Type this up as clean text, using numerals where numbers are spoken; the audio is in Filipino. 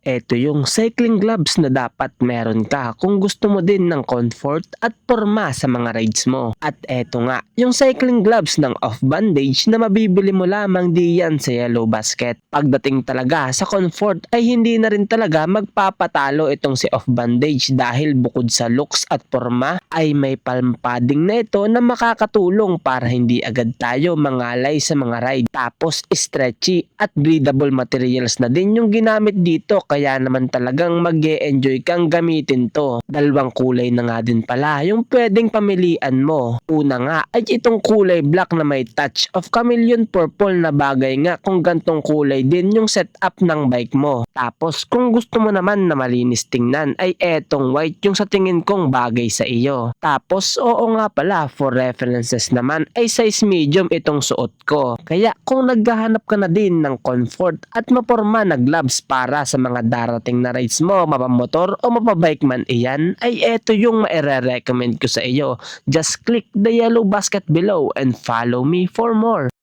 Eto yung cycling gloves na dapat meron ka kung gusto mo din ng comfort at porma sa mga rides mo. At eto nga, yung cycling gloves ng Off Bandage na mabibili mo lamang diyan sa Yellow Basket. Pagdating talaga sa comfort ay hindi na rin talaga magpapatalo itong si Off Bandage dahil bukod sa looks at porma ay may palm padding na ito na makakatulong para hindi agad tayo mangalay sa mga ride. Tapos stretchy at breathable materials na din yung ginamit dito kaya naman talagang mag-e-enjoy kang gamitin to. Dalawang kulay na nga din pala yung pwedeng pamilian mo. Una nga ay itong kulay black na may touch of chameleon purple na bagay nga kung gantong kulay din yung setup ng bike mo. Tapos kung gusto mo naman na malinis tingnan ay etong white yung sa tingin kong bagay sa iyo. Tapos oo nga pala, for references naman ay size medium itong suot ko. Kaya kung naghahanap ka na din ng comfort at maporma na gloves para sa mga darating na rides mo, mapamotor o mapabike man iyan, ay eto yung maire-recommend ko sa iyo. Just click the yellow basket below and follow me for more.